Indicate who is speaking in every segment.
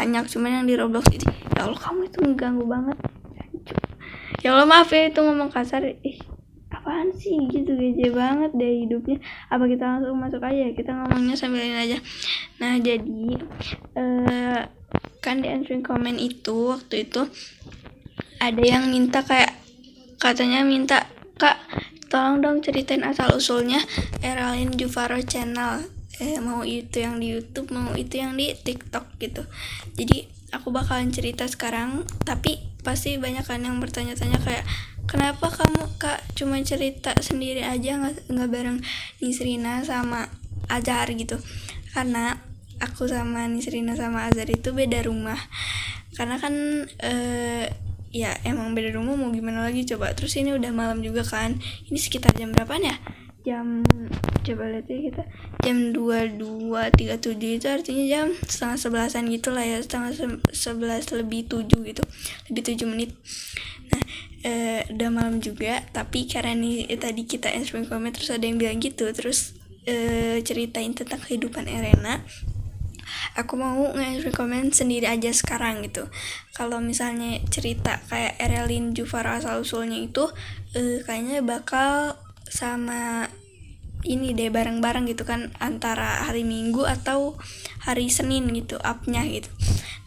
Speaker 1: banyak, cuman yang di Roblox ini ya Allah kamu itu mengganggu banget. Ya Allah maaf ya itu ngomong kasar. Apaan sih gitu, gede banget deh hidupnya. Apa kita langsung masuk aja, kita ngomongnya sambil ini aja. Nah jadi kan di answering comment itu waktu itu ada yang minta kayak katanya minta, Kak tolong dong ceritain asal usulnya Eralin Juvaro channel, mau itu yang di YouTube mau itu yang di TikTok gitu. Jadi aku bakalan cerita sekarang, tapi pasti banyak kan yang bertanya-tanya kayak kenapa kamu Kak cuma cerita sendiri aja nggak bareng Nisrina sama Azhar gitu. Karena aku sama Nisrina sama Azhar itu beda rumah, karena kan ya emang beda rumah, mau gimana lagi coba. Terus ini udah malam juga kan, ini sekitar jam berapaan ya, jam coba lihat ya kita, jam 22.37 itu artinya jam setengah 11an gitu lah ya, setengah 11 lebih 7 gitu, lebih 7 menit. Nah udah malam juga, tapi karena nih tadi kita answering comment terus ada yang bilang gitu, terus ceritain tentang kehidupan Erena, aku mau nge-answer komen sendiri aja sekarang gitu. Kalau misalnya cerita kayak Eralin Juvaro asal usulnya itu kayaknya bakal sama ini deh bareng-bareng gitu kan, antara hari Minggu atau hari Senin gitu upnya gitu.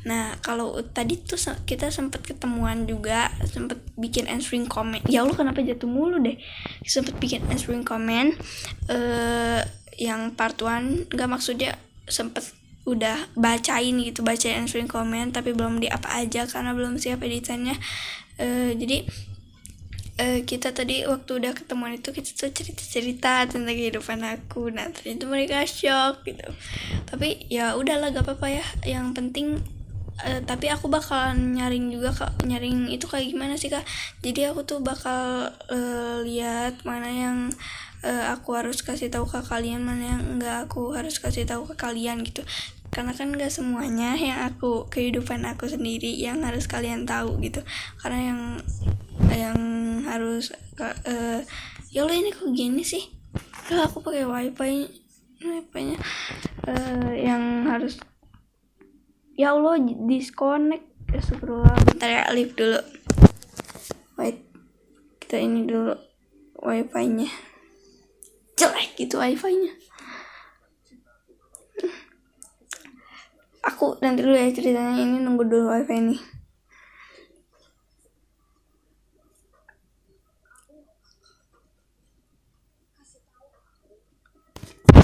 Speaker 1: Nah kalau tadi tuh kita sempet ketemuan juga, sempet bikin answering comment. Ya Allah kenapa jatuh mulu deh. Sempet bikin answering comment yang part 1, nggak maksudnya sempet udah bacain answering comment, tapi belum di apa aja karena belum siap editannya. Jadi kita tadi waktu udah ketemuan itu kita tuh cerita tentang kehidupan aku. Nah ternyata mereka shock gitu, tapi ya udahlah gak apa-apa ya, yang penting tapi aku bakalan nyaring itu kayak gimana sih Kak. Jadi aku tuh bakal lihat mana yang aku harus kasih tahu ke kalian, mana yang enggak aku harus kasih tahu ke kalian gitu. Karena kan enggak semuanya yang kehidupan aku sendiri yang harus kalian tahu gitu. Karena yang harus ya Allah ini kok gini sih? Ya aku pakai wifi-nya yang harus, ya Allah disconnect. Astagfirullah, bentar ya, leave dulu. Wait, kita ini dulu wifi-nya. Jelek gitu wifi-nya. Aku nanti dulu ya ceritanya, ini nunggu dulu wifi ini.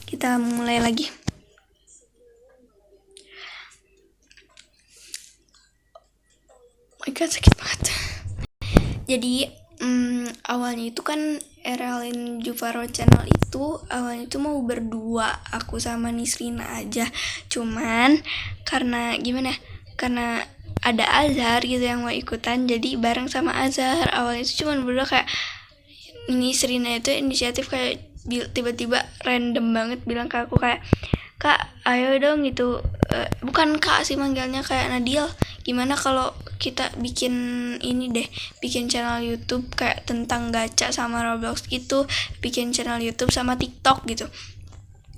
Speaker 1: Kita mulai lagi. Oh my god, sakit banget. Jadi awalnya itu kan Eralin Juvaro channel itu awalnya itu mau berdua, aku sama Nisrina aja. Cuman karena gimana? Karena ada Azhar gitu yang mau ikutan, jadi bareng sama Azhar. Awalnya itu cuma berdua, kayak Nisrina itu inisiatif kayak tiba-tiba random banget bilang ke aku kayak, Kak ayo dong gitu, bukan Kak sih manggilnya, kayak Nadil, gimana kalau kita bikin ini deh, bikin channel YouTube kayak tentang gacha sama Roblox gitu, bikin channel YouTube sama TikTok gitu.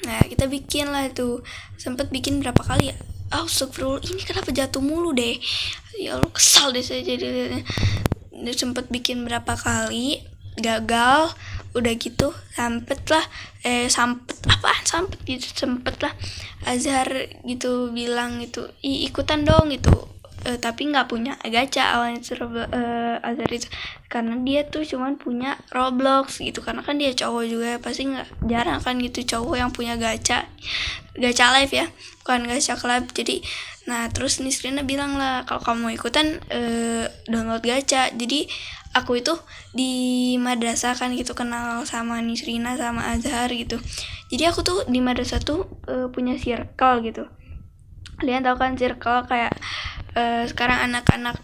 Speaker 1: Nah kita bikin lah itu, sempet bikin berapa kali ya, astagfirullah ini kenapa jatuh mulu deh, ya Allah kesal deh saya jadi. Sempet bikin berapa kali, gagal, udah gitu sempet lah Azhar gitu bilang gitu, ikutan dong gitu, tapi nggak punya gacha awalnya Azhar itu, karena dia tuh cuman punya Roblox gitu, karena kan dia cowok juga pasti nggak jarang kan gitu cowok yang punya gacha live ya, bukan gacha club. Jadi nah terus Nisrina bilang lah kalau kamu mau ikutan download gacha. Jadi aku itu di madrasah kan gitu kenal sama Nisrina sama Azhar gitu. Jadi aku tuh di madrasah tuh punya circle gitu. Kalian tahu kan circle kayak sekarang anak-anak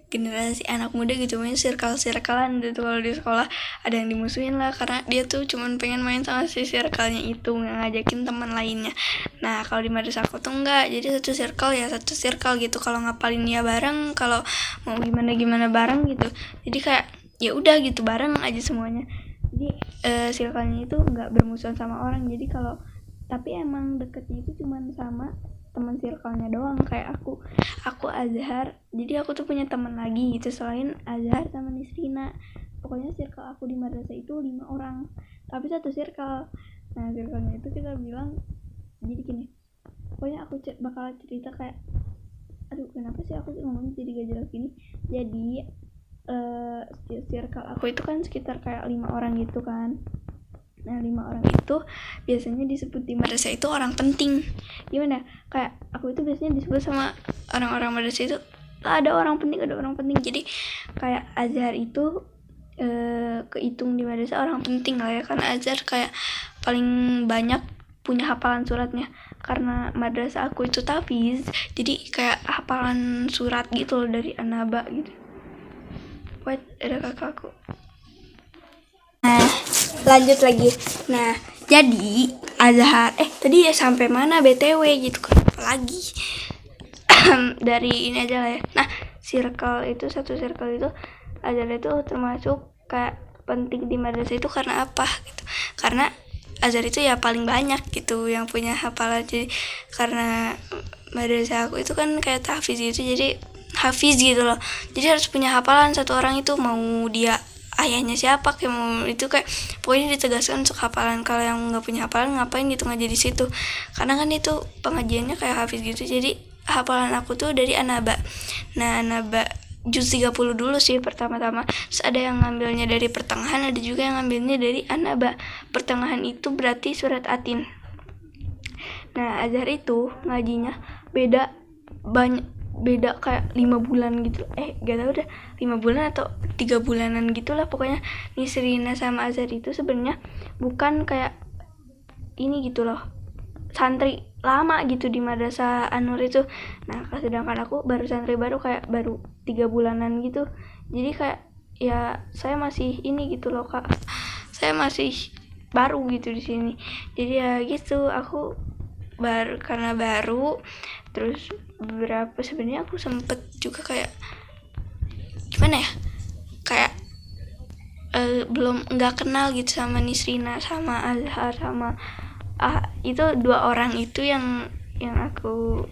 Speaker 1: generasi anak muda gitu main circle-circlean gitu. Kalau di sekolah ada yang dimusuhin lah karena dia tuh cuman pengen main sama si circle-nya itu, nggak ngajakin teman lainnya. Nah kalau di madrasah aku tuh enggak, jadi satu circle gitu, kalau ngapalin ya bareng, kalau mau gimana bareng gitu. Jadi kayak ya udah gitu bareng aja semuanya. Jadi circle-nya itu nggak bermusuhan sama orang. Jadi kalau tapi emang deketnya itu cuman sama teman circle-nya doang, kayak aku Azhar, jadi aku tuh punya teman lagi gitu selain Azhar sama Nisrina. Pokoknya circle aku di madrasah itu 5 orang tapi satu circle. Nah circle-nya itu kita bilang, jadi gini, pokoknya aku bakal cerita kayak, aduh kenapa sih aku ngomongnya jadi gak jelas gini. Jadi circle aku itu kan sekitar kayak 5 orang gitu kan. Nah 5 orang itu biasanya disebut di madrasah itu orang penting. Gimana? Kayak aku itu biasanya disebut sama orang-orang madrasah itu ada orang penting. Jadi kayak Azhar itu kehitung di madrasah orang penting lah ya, karena Azhar kayak paling banyak punya hafalan suratnya. Karena madrasah aku itu tahfiz, jadi kayak hafalan surat gitu loh dari An-Naba gitu. Wait, ada kakakku. Nah, lanjut lagi. Nah, jadi Azhar tadi ya sampai mana BTW gitu kan. Apalagi dari ini aja lah ya. Nah, satu circle itu Azhar itu termasuk kayak penting di madrasah itu karena apa gitu. Karena Azhar itu ya paling banyak gitu yang punya hafalan. Jadi karena madrasah aku itu kan kayak tahfiz gitu, jadi hafiz gitu loh. Jadi harus punya hafalan satu orang itu, mau dia ayahnya siapa kayak mau itu kayak pokoknya ditegaskan untuk hafalan. Kalau yang nggak punya hafalan ngapain gitu ngaji di situ, karena kan itu pengajiannya kayak hafiz gitu. Jadi hafalan aku tuh dari An-Naba. Nah An-Naba juz 30 dulu sih pertama-tama, terus ada yang ngambilnya dari pertengahan, ada juga yang ngambilnya dari An-Naba. Pertengahan itu berarti surat Atin. Nah Azhar itu ngajinya beda kayak 5 bulan gitu. Gak tau udah 5 bulan atau 3 bulanan gitulah. Pokoknya Nisrina sama Azhar itu sebenarnya bukan kayak ini gitu loh, santri lama gitu di madrasah An-Nur itu. Nah sedangkan aku baru santri baru, kayak baru 3 bulanan gitu. Jadi kayak ya saya masih ini gitu loh kak, saya masih baru gitu di sini. Jadi ya gitu, aku karena baru. Terus beberapa sebenarnya aku sempet juga kayak gimana ya, kayak belum nggak kenal gitu sama Nisrina sama Azhar sama itu 2 orang itu yang aku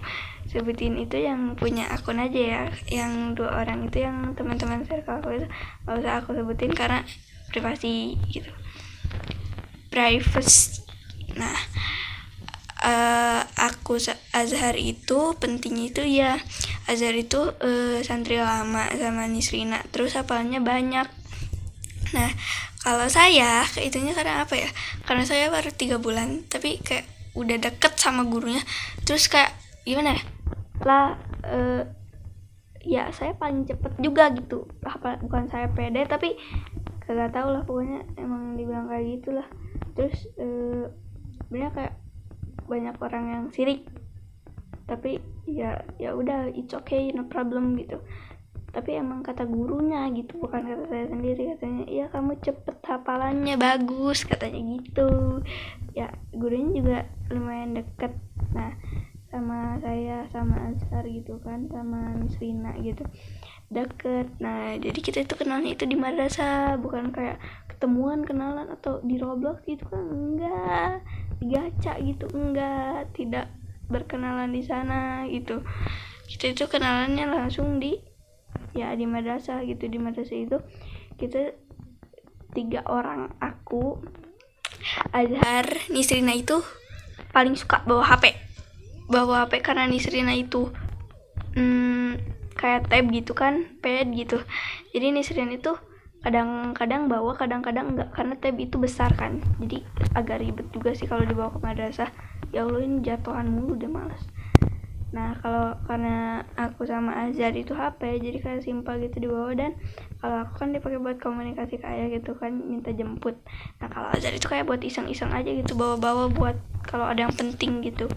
Speaker 1: sebutin itu yang punya akun aja ya. Yang 2 orang itu yang teman-teman circle aku itu nggak usah aku sebutin karena privasi gitu, privacy. Nah aku Azhar itu pentingnya itu ya, Azhar itu santri lama sama Nisrina, terus hafalnya banyak. Nah kalau saya itunya karena apa ya, karena saya baru 3 bulan tapi kayak udah deket sama gurunya. Terus kayak gimana ya lah, ya saya paling cepet juga gitu. Bukan saya pede tapi kagak tahu lah, pokoknya emang dibilang kayak gitulah. Terus sebenarnya kayak banyak orang yang sirik, tapi ya udah it's okay, no problem gitu. Tapi emang kata gurunya gitu, bukan kata saya sendiri. Katanya iya kamu cepet hafalannya, bagus katanya gitu ya. Gurunya juga lumayan deket nah sama saya sama Azhar gitu kan, sama Nisrina gitu deket. Nah jadi kita itu kenalnya itu di madrasah, bukan kayak ketemuan kenalan atau di Roblox gitu kan, enggak, di gacha gitu, enggak, tidak berkenalan di sana gitu. Kita itu kenalannya langsung di madrasah gitu. Di madrasah itu kita 3 orang, aku, Azhar, Nisrina itu paling suka bawa HP karena Nisrina itu kayak tab gitu kan, pad gitu. Jadi Nisrina itu kadang-kadang bawa, kadang-kadang enggak, karena tab itu besar kan, jadi agak ribet juga sih kalau dibawa ke madrasah. Ya Allah ini jatuhan mulu, udah males. Nah karena aku sama Azhar itu HP, jadi kayak simpel gitu dibawa. Dan kalau aku kan dipakai buat komunikasi ke ayah gitu kan, minta jemput. Nah kalau Azhar itu kayak buat iseng-iseng aja gitu, bawa-bawa buat kalau ada yang penting gitu.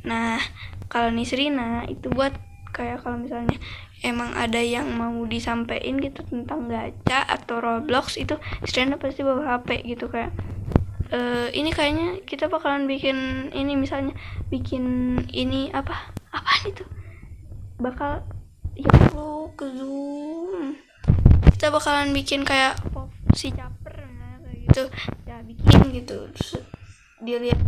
Speaker 1: Nah kalau Nisrina itu buat kayak kalau misalnya emang ada yang mau disampaikan gitu tentang gacha atau Roblox, itu Nisrina pasti bawa HP gitu. Kayak ini kayaknya kita bakalan bikin ini, misalnya bikin ini apaan itu, bakal ya perlu ke Zoom, kita bakalan bikin kayak si caper kayak gitu ya, bikin gitu. Terus dia lihat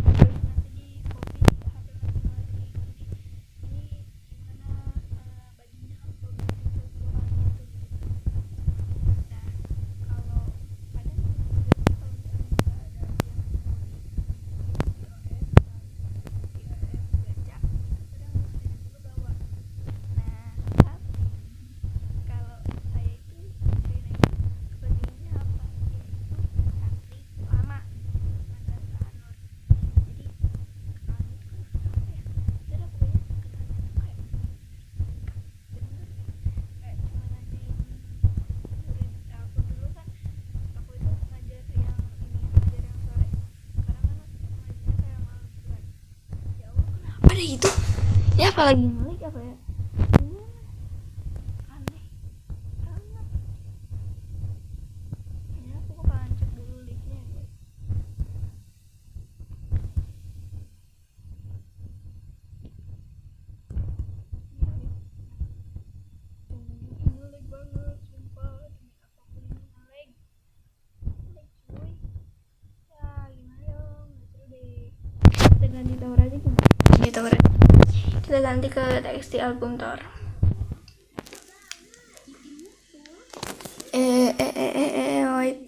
Speaker 1: Ya apalagi ngelik apa ya? Aneh banget. Ya aku bakalan cek dulu linknya ya. Ngelik banget, sumpah. Demi apapun ini ngelik. Ngelik cuy. Ya gimana dong? Gak seru deh. Kita ganti tower aja gimana? Ganti tower aja. Kita ganti ke TXT album tower. Wait.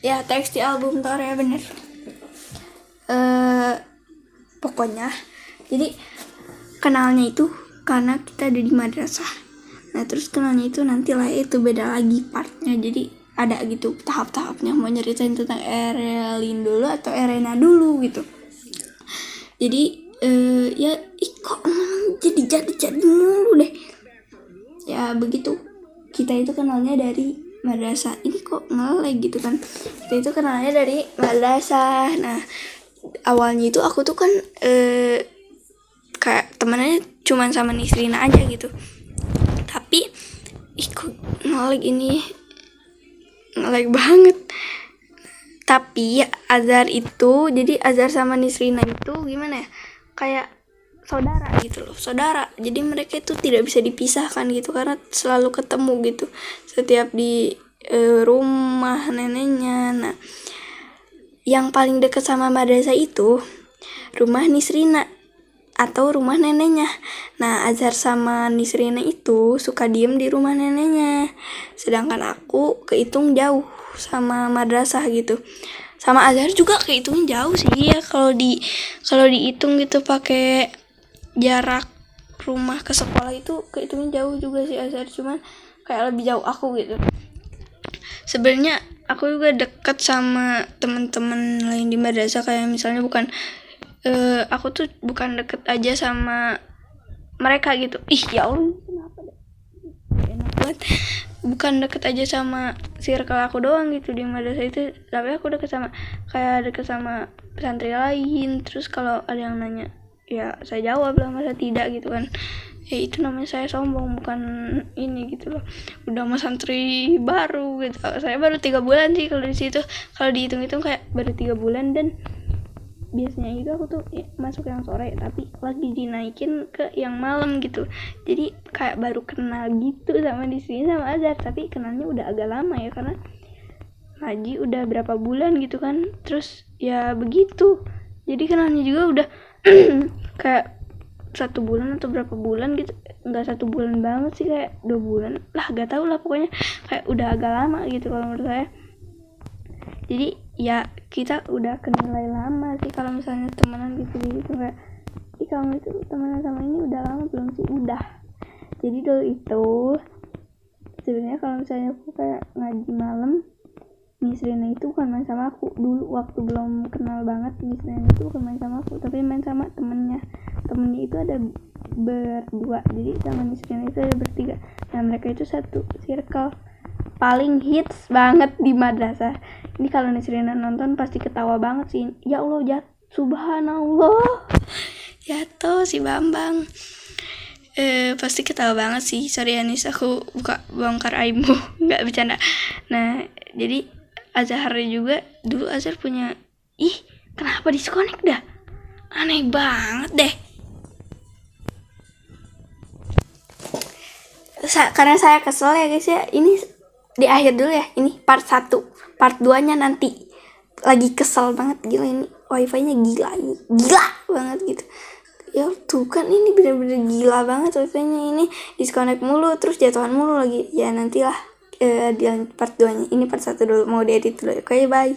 Speaker 1: Ya TXT album tower ya bener. Pokoknya jadi kenalnya itu karena kita ada di madrasah. Nah terus kenalnya itu nantilah itu beda lagi partnya, jadi ada gitu tahap-tahapnya, mau nyeritain tentang Erelin dulu atau Erena dulu gitu. Jadi ya kok jadi mulu deh ya begitu. Kita itu kenalnya dari madrasah, ini kok ngelag gitu kan. Kita itu kenalnya dari madrasah. Nah awalnya itu aku tuh kan kayak temennya cuman sama Nisrina aja gitu, tapi kok ngelag ini, ngelag banget. Tapi Azhar itu, jadi Azhar sama Nisrina itu gimana ya, kayak saudara gitu loh, saudara. Jadi mereka itu tidak bisa dipisahkan gitu karena selalu ketemu gitu setiap di rumah neneknya. Nah yang paling dekat sama madrasah itu rumah Nisrina atau rumah neneknya. Nah Azhar sama Nisrina itu suka diem di rumah neneknya, sedangkan aku kehitung jauh sama madrasah gitu. Sama Azhar juga kehitung jauh sih ya, kalau dihitung gitu pakai jarak rumah ke sekolah itu kehitungnya jauh juga sih Azhar, cuman kayak lebih jauh aku gitu. Sebenarnya aku juga deket sama teman-teman lain di madrasah, kayak misalnya bukan aku tuh bukan deket aja sama mereka gitu. Ya Allah kenapa deh, enak banget. Bukan deket aja sama circle aku doang gitu di madrasah itu, tapi aku deket sama santri lain. Terus kalau ada yang nanya ya saya jawab lah, masa tidak gitu kan. Ya itu namanya saya sombong, bukan ini gitu loh. Udah sama santri baru gitu, saya baru 3 bulan sih kalau di situ. Kalau dihitung-hitung kayak baru 3 bulan, dan biasanya juga aku tuh masuk yang sore tapi lagi dinaikin ke yang malam gitu. Jadi kayak baru kenal gitu sama di sini sama Azhar, tapi kenalnya udah agak lama ya karena ngaji udah berapa bulan gitu kan. Terus ya begitu, jadi kenalnya juga udah kayak 1 bulan atau berapa bulan gitu, nggak 1 bulan banget sih, kayak 2 bulan lah, gak tau lah, pokoknya kayak udah agak lama gitu kalau menurut saya. Jadi ya kita udah kenal lama sih kalau misalnya temenan gitu kayak kamu itu temenan sama ini udah lama belum sih? Udah. Jadi dulu itu sebenarnya kalau misalnya aku kayak ngaji malam, Nisrina itu bukan main sama aku dulu waktu belum kenal banget. Nisrina itu bukan main sama aku tapi main sama temennya itu ada berdua, jadi sama Nisrina itu ada bertiga. Nah mereka itu satu circle paling hits banget di madrasah. Ini kalau Nisrina nonton pasti ketawa banget sih. Ya Allah, subhanallah, jatuh si Bambang. Pasti ketawa banget sih. Sorry Anis, aku buka bongkar aibmu. Nggak bercanda. Nah jadi Azhar juga dulu, Azhar punya kenapa disconnect dah, aneh banget deh. Karena saya kesel ya guys ya, ini di akhir dulu ya, ini part 1, part 2 nya nanti. Lagi kesel banget, gila ini wifi nya gila banget gitu ya. Tuh kan ini bener-bener gila banget wifi nya, ini disconnect mulu terus jatuhan mulu lagi ya. Nantilah di part 2 nya, ini part 1 dulu mau diedit dulu. Oke, bye.